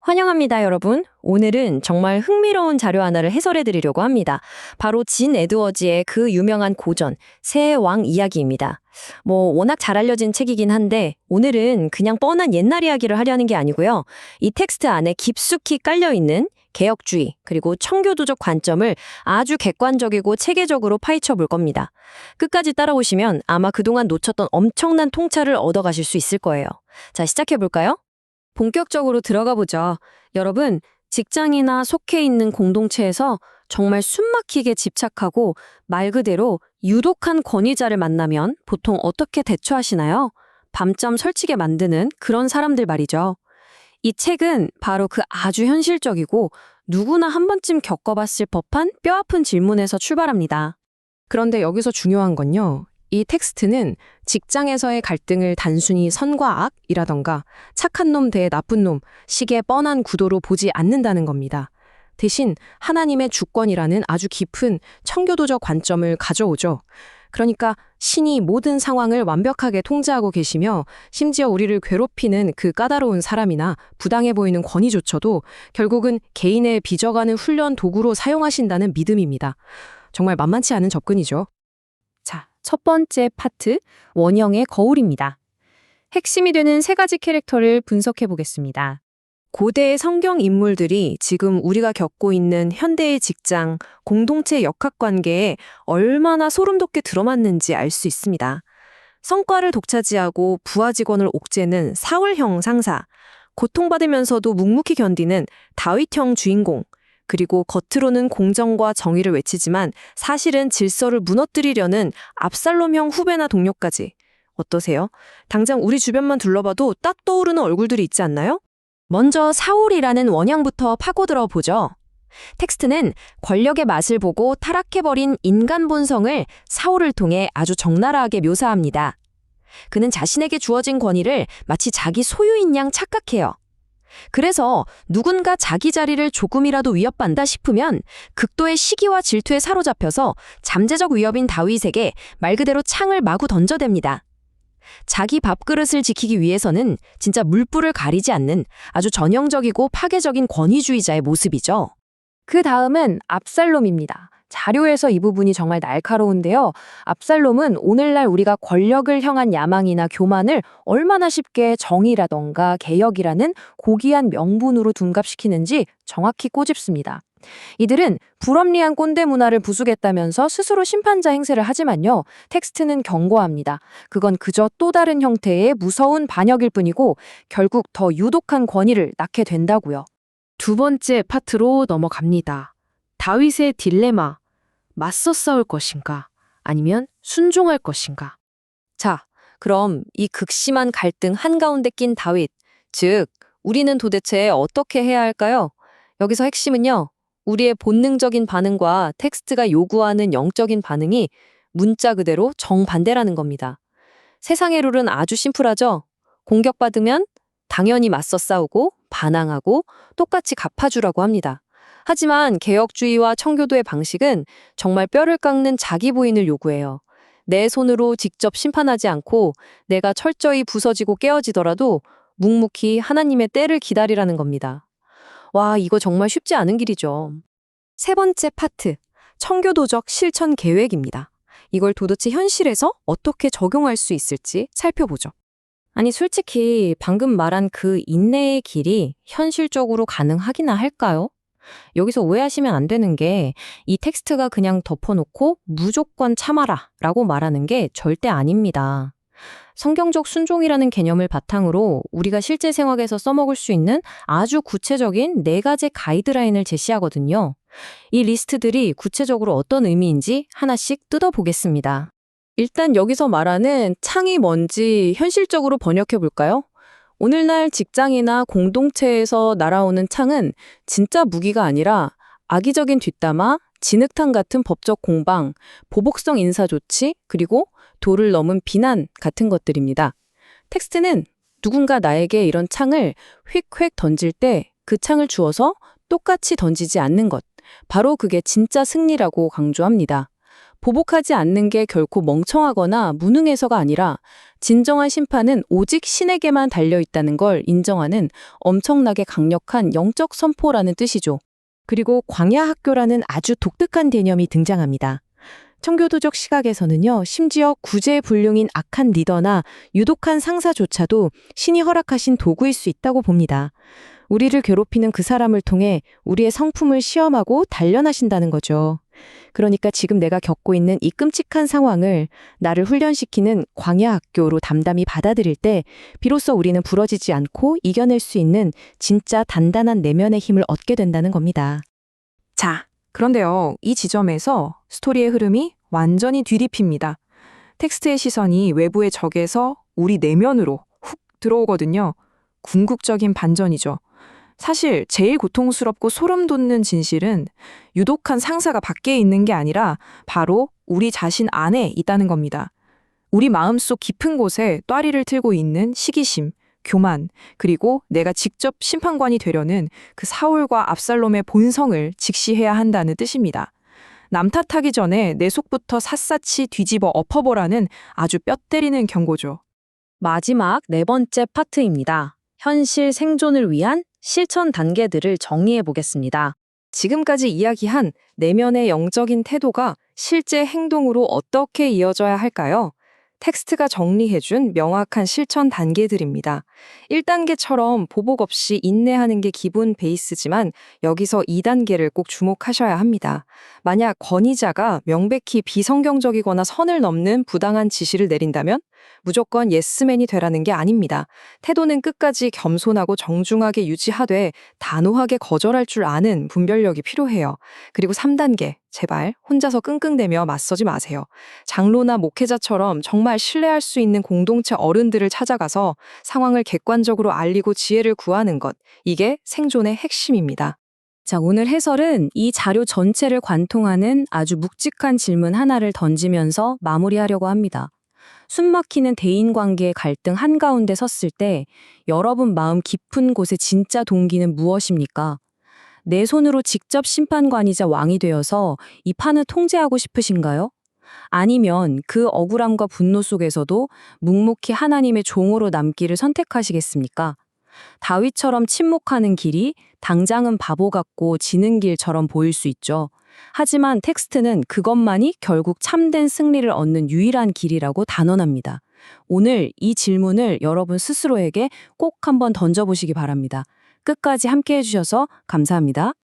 환영합니다, 여러분. 오늘은 정말 흥미로운 자료 하나를 해설해 드리려고 합니다. 바로 진 에드워즈의 그 유명한 고전, 새의 왕 이야기입니다. 워낙 잘 알려진 책이긴 한데 오늘은 그냥 뻔한 옛날 이야기를 하려는 게 아니고요. 이 텍스트 안에 깊숙이 깔려있는 개혁주의 그리고 청교도적 관점을 아주 객관적이고 체계적으로 파헤쳐 볼 겁니다. 끝까지 따라오시면 아마 그동안 놓쳤던 엄청난 통찰을 얻어가실 수 있을 거예요. 자, 시작해 볼까요? 본격적으로 들어가 보죠. 여러분, 직장이나 속해 있는 공동체에서 정말 숨막히게 집착하고 말 그대로 유독한 권위자를 만나면 보통 어떻게 대처하시나요? 밤잠 설치게 만드는 그런 사람들 말이죠. 이 책은 바로 그 아주 현실적이고 누구나 한 번쯤 겪어봤을 법한 뼈아픈 질문에서 출발합니다. 그런데 여기서 중요한 건요. 이 텍스트는 직장에서의 갈등을 단순히 선과 악이라던가 착한 놈 대 나쁜 놈, 식의 뻔한 구도로 보지 않는다는 겁니다. 대신 하나님의 주권이라는 아주 깊은 청교도적 관점을 가져오죠. 그러니까 신이 모든 상황을 완벽하게 통제하고 계시며 심지어 우리를 괴롭히는 그 까다로운 사람이나 부당해 보이는 권위조차도 결국은 개인의 빚어가는 훈련 도구로 사용하신다는 믿음입니다. 정말 만만치 않은 접근이죠. 자, 첫 번째 파트, 원형의 거울입니다. 핵심이 되는 세 가지 캐릭터를 분석해 보겠습니다. 고대의 성경 인물들이 지금 우리가 겪고 있는 현대의 직장, 공동체 역학관계에 얼마나 소름돋게 들어맞는지 알 수 있습니다. 성과를 독차지하고 부하 직원을 옥죄는 사울형 상사, 고통받으면서도 묵묵히 견디는 다윗형 주인공, 그리고 겉으로는 공정과 정의를 외치지만 사실은 질서를 무너뜨리려는 압살롬형 후배나 동료까지. 어떠세요? 당장 우리 주변만 둘러봐도 딱 떠오르는 얼굴들이 있지 않나요? 먼저 사울이라는 원형부터 파고들어 보죠. 텍스트는 권력의 맛을 보고 타락해버린 인간 본성을 사울을 통해 아주 적나라하게 묘사합니다. 그는 자신에게 주어진 권위를 마치 자기 소유인 양 착각해요. 그래서 누군가 자기 자리를 조금이라도 위협받는다 싶으면 극도의 시기와 질투에 사로잡혀서 잠재적 위협인 다윗에게 말 그대로 창을 마구 던져댑니다. 자기 밥그릇을 지키기 위해서는 진짜 물불을 가리지 않는 아주 전형적이고 파괴적인 권위주의자의 모습이죠. 그 다음은 압살롬입니다. 자료에서 이 부분이 정말 날카로운데요. 압살롬은 오늘날 우리가 권력을 향한 야망이나 교만을 얼마나 쉽게 정의라던가 개혁이라는 고귀한 명분으로 둔갑시키는지 정확히 꼬집습니다. 이들은 불합리한 꼰대 문화를 부수겠다면서 스스로 심판자 행세를 하지만요. 텍스트는 경고합니다. 그건 그저 또 다른 형태의 무서운 반역일 뿐이고 결국 더 유독한 권위를 낳게 된다고요. 두 번째 파트로 넘어갑니다. 다윗의 딜레마, 맞서 싸울 것인가, 아니면 순종할 것인가. 자, 그럼 이 극심한 갈등 한가운데 낀 다윗, 즉 우리는 도대체 어떻게 해야 할까요? 여기서 핵심은요. 우리의 본능적인 반응과 텍스트가 요구하는 영적인 반응이 문자 그대로 정반대라는 겁니다. 세상의 룰은 아주 심플하죠. 공격받으면 당연히 맞서 싸우고 반항하고 똑같이 갚아주라고 합니다. 하지만 개혁주의와 청교도의 방식은 정말 뼈를 깎는 자기 부인을 요구해요. 내 손으로 직접 심판하지 않고 내가 철저히 부서지고 깨어지더라도 묵묵히 하나님의 때를 기다리라는 겁니다. 와, 이거 정말 쉽지 않은 길이죠. 세 번째 파트, 청교도적 실천 계획입니다. 이걸 도대체 현실에서 어떻게 적용할 수 있을지 살펴보죠. 아니, 솔직히 방금 말한 그 인내의 길이 현실적으로 가능하기나 할까요? 여기서 오해하시면 안 되는 게 이 텍스트가 그냥 덮어놓고 무조건 참아라 라고 말하는 게 절대 아닙니다. 성경적 순종이라는 개념을 바탕으로 우리가 실제 생활에서 써먹을 수 있는 아주 구체적인 4가지 가이드라인을 제시하거든요. 이 리스트들이 구체적으로 어떤 의미인지 하나씩 뜯어보겠습니다. 일단 여기서 말하는 창이 뭔지 현실적으로 번역해 볼까요? 오늘날 직장이나 공동체에서 날아오는 창은 진짜 무기가 아니라 악의적인 뒷담화, 진흙탕 같은 법적 공방, 보복성 인사조치, 그리고 도를 넘은 비난 같은 것들입니다. 텍스트는 누군가 나에게 이런 창을 휙휙 던질 때 그 창을 주어서 똑같이 던지지 않는 것, 바로 그게 진짜 승리라고 강조합니다. 보복하지 않는 게 결코 멍청하거나 무능해서가 아니라 진정한 심판은 오직 신에게만 달려 있다는 걸 인정하는 엄청나게 강력한 영적 선포라는 뜻이죠. 그리고 광야 학교라는 아주 독특한 개념이 등장합니다. 청교도적 시각에서는요, 심지어 구제불능인 악한 리더나 유독한 상사조차도 신이 허락하신 도구일 수 있다고 봅니다. 우리를 괴롭히는 그 사람을 통해 우리의 성품을 시험하고 단련하신다는 거죠. 그러니까 지금 내가 겪고 있는 이 끔찍한 상황을 나를 훈련시키는 광야 학교로 담담히 받아들일 때 비로소 우리는 부러지지 않고 이겨낼 수 있는 진짜 단단한 내면의 힘을 얻게 된다는 겁니다. 자, 그런데요, 이 지점에서 스토리의 흐름이 완전히 뒤집힙니다. 텍스트의 시선이 외부의 적에서 우리 내면으로 훅 들어오거든요. 궁극적인 반전이죠. 사실 제일 고통스럽고 소름 돋는 진실은 유독한 상사가 밖에 있는 게 아니라 바로 우리 자신 안에 있다는 겁니다. 우리 마음속 깊은 곳에 또아리를 틀고 있는 시기심, 교만, 그리고 내가 직접 심판관이 되려는 그 사울과 압살롬의 본성을 직시해야 한다는 뜻입니다. 남 탓하기 전에 내 속부터 샅샅이 뒤집어 엎어보라는 아주 뼈 때리는 경고죠. 마지막 네 번째 파트입니다. 현실 생존을 위한 실천 단계들을 정리해 보겠습니다. 지금까지 이야기한 내면의 영적인 태도가 실제 행동으로 어떻게 이어져야 할까요? 텍스트가 정리해준 명확한 실천 단계들입니다. 1단계처럼 보복 없이 인내하는 게 기본 베이스지만 여기서 2단계를 꼭 주목하셔야 합니다. 만약 권위자가 명백히 비성경적이거나 선을 넘는 부당한 지시를 내린다면 무조건 예스맨이 되라는 게 아닙니다. 태도는 끝까지 겸손하고 정중하게 유지하되 단호하게 거절할 줄 아는 분별력이 필요해요. 그리고 3단계, 제발 혼자서 끙끙대며 맞서지 마세요. 장로나 목회자처럼 정말 신뢰할 수 있는 공동체 어른들을 찾아가서 상황을 객관적으로 알리고 지혜를 구하는 것, 이게 생존의 핵심입니다. 자, 오늘 해설은 이 자료 전체를 관통하는 아주 묵직한 질문 하나를 던지면서 마무리하려고 합니다. 숨막히는 대인관계의 갈등 한가운데 섰을 때 여러분 마음 깊은 곳의 진짜 동기는 무엇입니까? 내 손으로 직접 심판관이자 왕이 되어서 이 판을 통제하고 싶으신가요? 아니면 그 억울함과 분노 속에서도 묵묵히 하나님의 종으로 남기를 선택하시겠습니까? 다윗처럼 침묵하는 길이 당장은 바보 같고 지는 길처럼 보일 수 있죠. 하지만 텍스트는 그것만이 결국 참된 승리를 얻는 유일한 길이라고 단언합니다. 오늘 이 질문을 여러분 스스로에게 꼭 한번 던져보시기 바랍니다. 끝까지 함께 해주셔서 감사합니다.